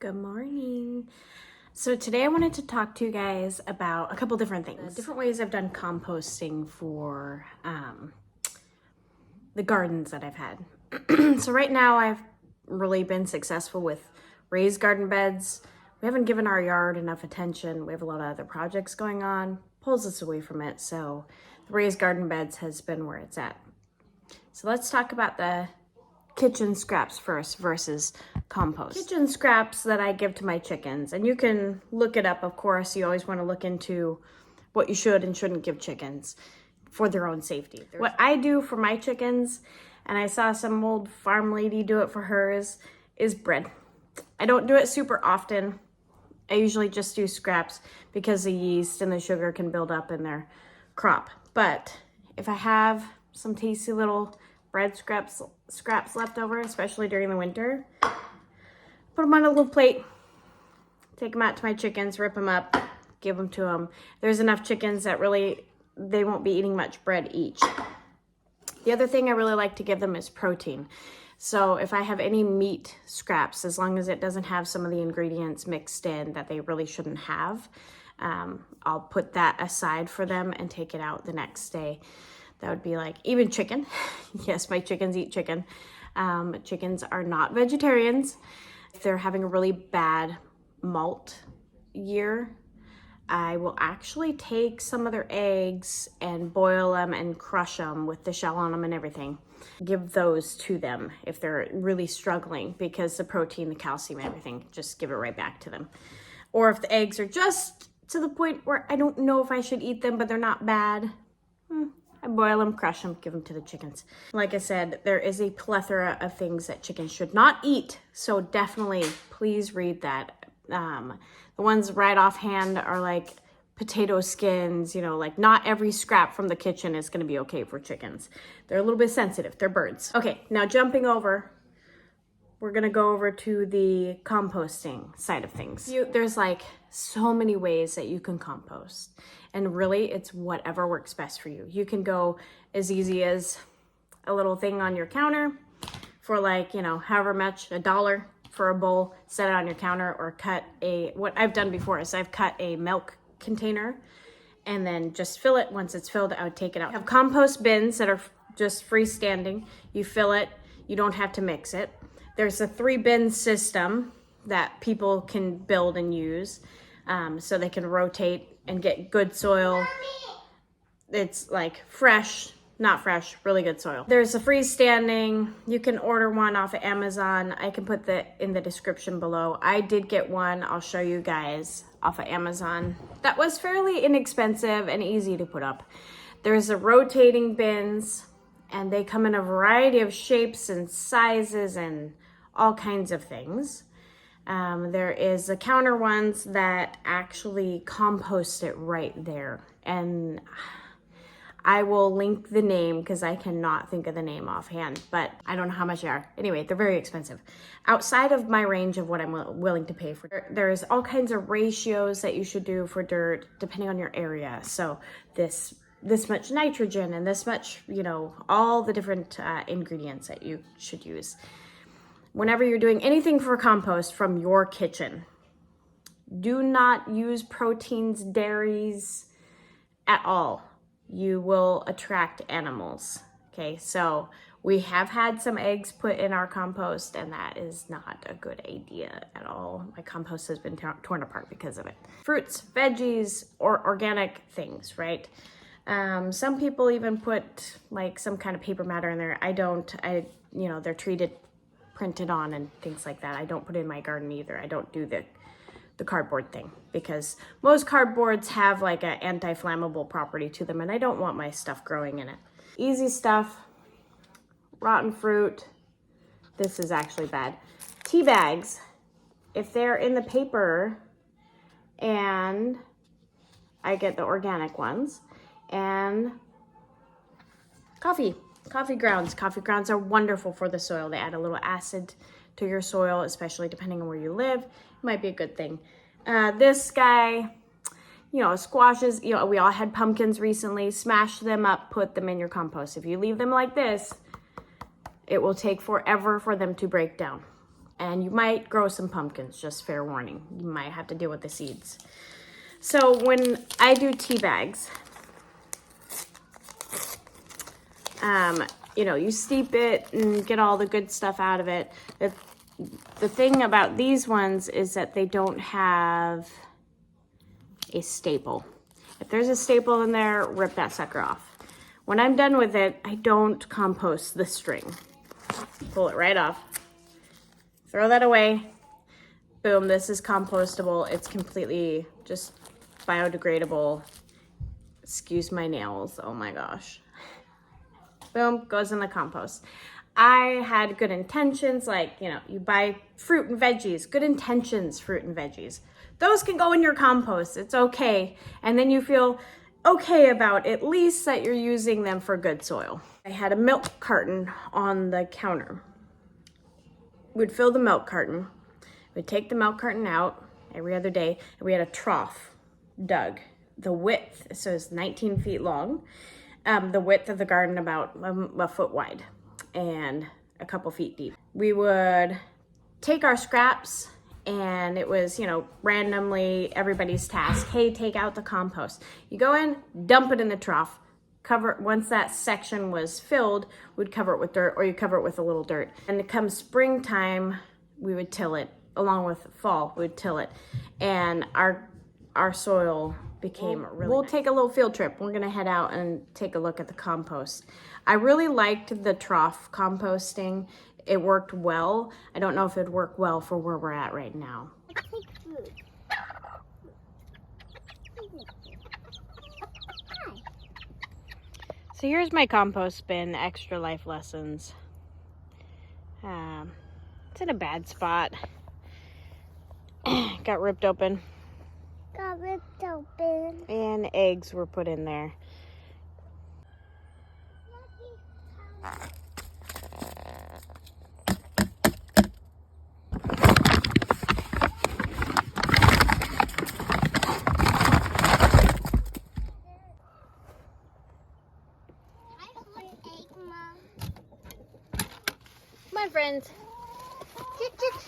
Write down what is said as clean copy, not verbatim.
Good morning. So today I wanted to talk to you guys about a couple different things. Different ways I've done composting for the gardens that I've had. So right now I've really been successful with raised garden beds. We haven't given our yard enough attention. We have a lot of other projects going on, pulls us away from it. So the raised garden beds has been where it's at. So let's talk about the kitchen scraps first versus compost. Kitchen scraps that I give to my chickens, and you can look it up, of course. You always want to look into what you should and shouldn't give chickens for their own safety. What I do for my chickens, and I saw some old farm lady do it for hers, is bread. I don't do it super often. I usually just do scraps because the yeast and the sugar can build up in their crop. But if I have some tasty little bread scraps left over, especially during the winter, put them on a little plate, take them out to my chickens, rip them up, give them to them. There's enough chickens that really, they won't be eating much bread each. The other thing I really like to give them is protein. So if I have any meat scraps, as long as it doesn't have some of the ingredients mixed in that they really shouldn't have, I'll put that aside for them and take it out the next day. That would be like even chicken. Yes, my chickens eat chicken. Chickens are not vegetarians. If they're having a really bad molt year, I will actually take some of their eggs and boil them and crush them with the shell on them and everything. Give those to them if they're really struggling, because the protein, the calcium, everything, just give it right back to them. Or if the eggs are just to the point where I don't know if I should eat them, but they're not bad, I boil them, crush them, give them to the chickens. Like I said, there is a plethora of things that chickens should not eat. So definitely, please read that. The ones right offhand are like potato skins, like not every scrap from the kitchen is going to be okay for chickens. They're a little bit sensitive. They're birds. Okay, now jumping over, we're going to go over to the composting side of things. There's like so many ways that you can compost. And really, it's whatever works best for you. You can go as easy as a little thing on your counter for like, however much, $1 for a bowl, set it on your counter, or what I've done before is I've cut a milk container and then just fill it. Once it's filled, I would take it out. I have compost bins that are just freestanding. You fill it, you don't have to mix it. There's a 3-bin system that people can build and use, so they can rotate and get good soil. It's like fresh, not fresh, really good soil. There's a freestanding, you can order one off of Amazon. I can put that in the description below. I did get one, I'll show you guys, off of Amazon. That was fairly inexpensive and easy to put up. There's the rotating bins, and they come in a variety of shapes and sizes and all kinds of things. There is the counter ones that actually compost it right there. And I will link the name because I cannot think of the name offhand, but I don't know how much they are. Anyway, they're very expensive. Outside of my range of what I'm willing to pay for. There's all kinds of ratios that you should do for dirt depending on your area. So this much nitrogen and this much, all the different ingredients that you should use. Whenever you're doing anything for compost from your kitchen, do not use proteins, dairies at all. You will attract animals. Okay, so we have had some eggs put in our compost, and that is not a good idea at all. My compost has been torn apart because of it. Fruits, veggies, or organic things, right? Some people even put like some kind of paper matter in there. I don't. They're printed on and things like that. I don't put it in my garden either. I don't do the cardboard thing because most cardboards have like an anti-flammable property to them, and I don't want my stuff growing in it. Easy stuff, rotten fruit. This is actually bad. Tea bags, if they're in the paper, and I get the organic ones, and coffee grounds. Coffee grounds are wonderful for the soil. They add a little acid to your soil, especially depending on where you live. It might be a good thing. This guy, squashes, we all had pumpkins recently. Smash them up, put them in your compost. If you leave them like this, it will take forever for them to break down. And you might grow some pumpkins, just fair warning. You might have to deal with the seeds. So when I do tea bags, you know, you steep it and get all the good stuff out of it. The thing about these ones is that they don't have a staple. If there's a staple in there, rip that sucker off. When I'm done with it, I don't compost the string. Pull it right off. Throw that away. Boom, this is compostable. It's completely just biodegradable. Excuse my nails, oh my gosh. Boom, goes in the compost. I had good intentions, like, you know, you buy fruit and veggies, good intentions, fruit and veggies. Those can go in your compost, it's okay. And then you feel okay about at least that you're using them for good soil. I had a milk carton on the counter. We'd fill the milk carton. We'd take the milk carton out every other day, and we had a trough dug. The width, so it's 19 feet long. The width of the garden about a foot wide and a couple feet deep. We would take our scraps, and it was, you know, randomly everybody's task. Hey, take out the compost. You go in, dump it in the trough, cover it. Once that section was filled, we'd cover it with dirt, or you cover it with a little dirt. And come springtime, we would till it. Along with fall, we'd till it. And our soil became really We'll nice. Take a little field trip. We're gonna head out and take a look at the compost. I really liked the trough composting. It worked well. I don't know if it'd work well for where we're at right now. So here's my compost bin, Extra Life Lessons. It's in a bad spot. Got ripped open. And eggs were put in there. Come on, friends. Sit down.